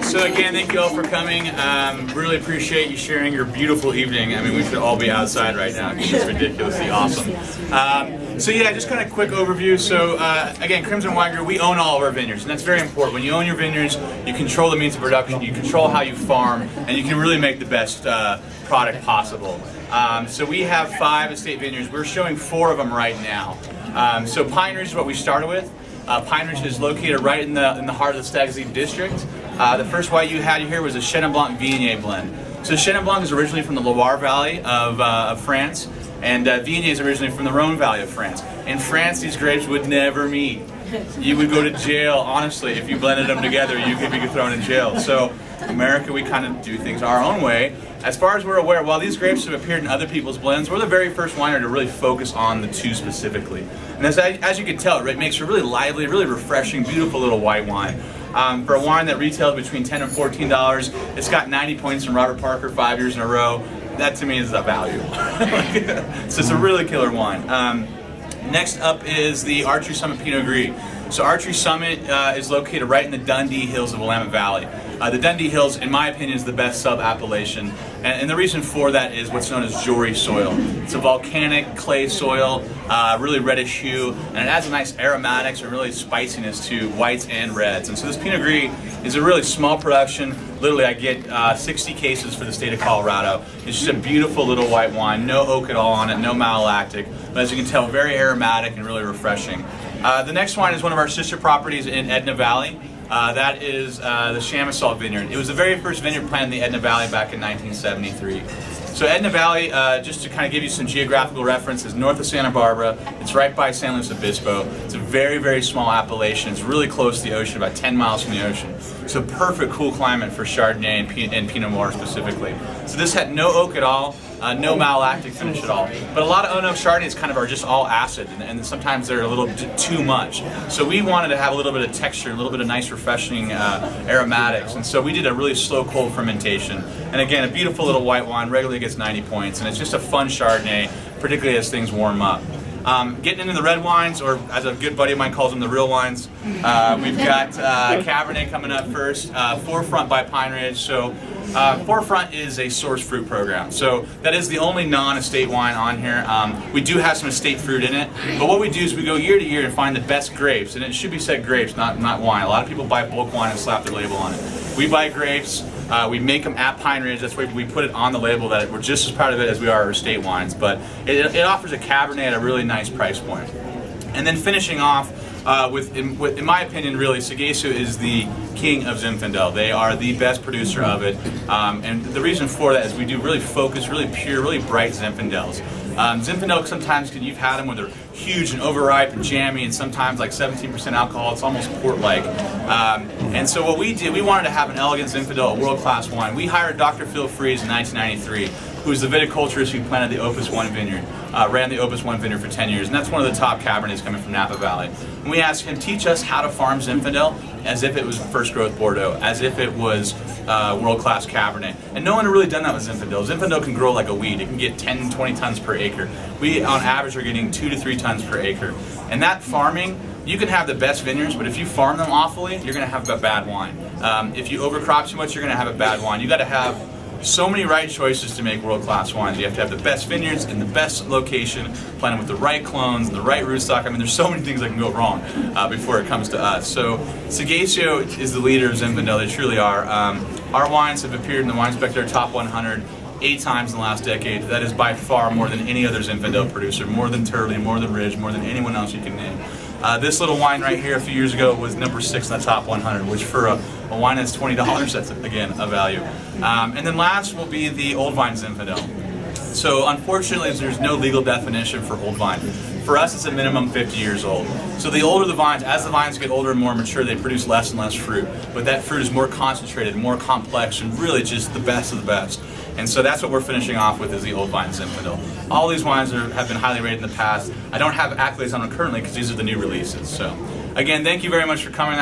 So again, thank you all for coming. Really appreciate you sharing your beautiful evening. I mean, we should all be outside right now because it's ridiculously awesome. So yeah, just kind of quick overview. So again, Crimson Wine Group, we own all of our vineyards, and that's very important. When you own your vineyards, you control the means of production, you control how you farm, and you can really make the best product possible. So we have 5 estate vineyards. We're showing 4 of them right now. So Pine Ridge is what we started with. Pine Ridge is located right in the heart of the Seghesio district. The first white you had here was a Chenin Blanc Viognier blend. So Chenin Blanc is originally from the Loire Valley of France, and Viognier is originally from the Rhone Valley of France. In France, these grapes would never meet. You would go to jail, honestly, if you blended them together. You could be thrown in jail. So America, we kind of do things our own way. As far as we're aware, while these grapes have appeared in other people's blends, we're the very first winery to really focus on the 2 specifically. And as you can tell, it makes a really lively, really refreshing, beautiful little white wine. For a wine that retails between $10 and $14, it's got 90 points from Robert Parker 5 years in a row. That to me is a value. So it's a really killer wine. Next up is the Archery Summit Pinot Gris. So Archery Summit is located right in the Dundee Hills of Willamette Valley. The Dundee Hills, in my opinion, is the best sub-appellation. And the reason for that is what's known as Jory soil. It's a volcanic clay soil, really reddish hue, and it adds a nice aromatics and really spiciness to whites and reds. And so this Pinot Gris is a really small production. Literally, I get 60 cases for the state of Colorado. It's just a beautiful little white wine, no oak at all on it, no malolactic, but as you can tell, very aromatic and really refreshing. The next wine is one of our sister properties in Edna Valley. That is the Chamissault Vineyard. It was the very first vineyard planted in the Edna Valley back in 1973. So Edna Valley, just to kind of give you some geographical reference, is north of Santa Barbara. It's right by San Luis Obispo. It's a very, very small appellation. It's really close to the ocean, about 10 miles from the ocean. So perfect cool climate for Chardonnay and Pinot Noir specifically. So this had no oak at all, no malolactic finish at all. But a lot of Ono Chardonnays kind of are just all acid, and sometimes they're a little too much. So we wanted to have a little bit of texture, a little bit of nice refreshing aromatics. And so we did a really slow cold fermentation. And again, a beautiful little white wine, regularly gets 90 points. And it's just a fun Chardonnay, particularly as things warm up. Getting into the red wines, or as a good buddy of mine calls them, the real wines. We've got Cabernet coming up first, Forefront by Pine Ridge. So Forefront is a source fruit program. So that is the only non-estate wine on here. We do have some estate fruit in it, but what we do is we go year to year and find the best grapes, and it should be said grapes, not wine. A lot of people buy bulk wine and slap their label on it. We buy grapes. We make them at Pine Ridge. That's why we put it on the label that we're just as proud of it as we are our estate wines. But it offers a Cabernet at a really nice price point. And then finishing off in my opinion, really, Seghesio is the king of Zinfandel. They are the best producer of it. And the reason for that is we do really focused, really pure, really bright Zinfandels. Zinfandel, sometimes you've had them where they're huge and overripe and jammy, and sometimes like 17% alcohol. It's almost port-like. And so what we did, we wanted to have an elegant Zinfandel, a world-class wine. We hired Dr. Phil Freeze in 1993, who was the viticulturist who planted the Opus 1 vineyard, ran the Opus 1 vineyard for 10 years, and that's one of the top Cabernets coming from Napa Valley. And we asked him, teach us how to farm Zinfandel as if it was first growth Bordeaux, as if it was world-class Cabernet. And no one had really done that with Zinfandel. Zinfandel can grow like a weed. It can get 10, 20 tons per acre. We, on average, are getting 2 to 3 tons per acre. And that farming, you can have the best vineyards, but if you farm them awfully, you're going to have a bad wine. If you overcrop too much, you're going to have a bad wine. You got to have so many right choices to make world-class wines. You have to have the best vineyards in the best location, planted with the right clones and the right rootstock. I mean, there's so many things that can go wrong before it comes to us. So Seghesio is the leader of Zinfandel. They truly are. Our wines have appeared in the Wine Spectator Top 100 8 times in the last decade. That is by far more than any other Zinfandel producer, more than Turley, more than Ridge, more than anyone else you can name. This little wine right here a few years ago was number 6 in the top 100, which for a wine that's $20, that's, again, a value. And then last will be the Old Vine Zinfandel. So unfortunately, there's no legal definition for old vine. For us, it's a minimum 50 years old. So the older the vines, as the vines get older and more mature, they produce less and less fruit. But that fruit is more concentrated, more complex, and really just the best of the best. And so that's what we're finishing off with, is the Old Vine Zinfandel. All these wines have been highly rated in the past. I don't have accolades on them currently because these are the new releases. So again, thank you very much for coming out.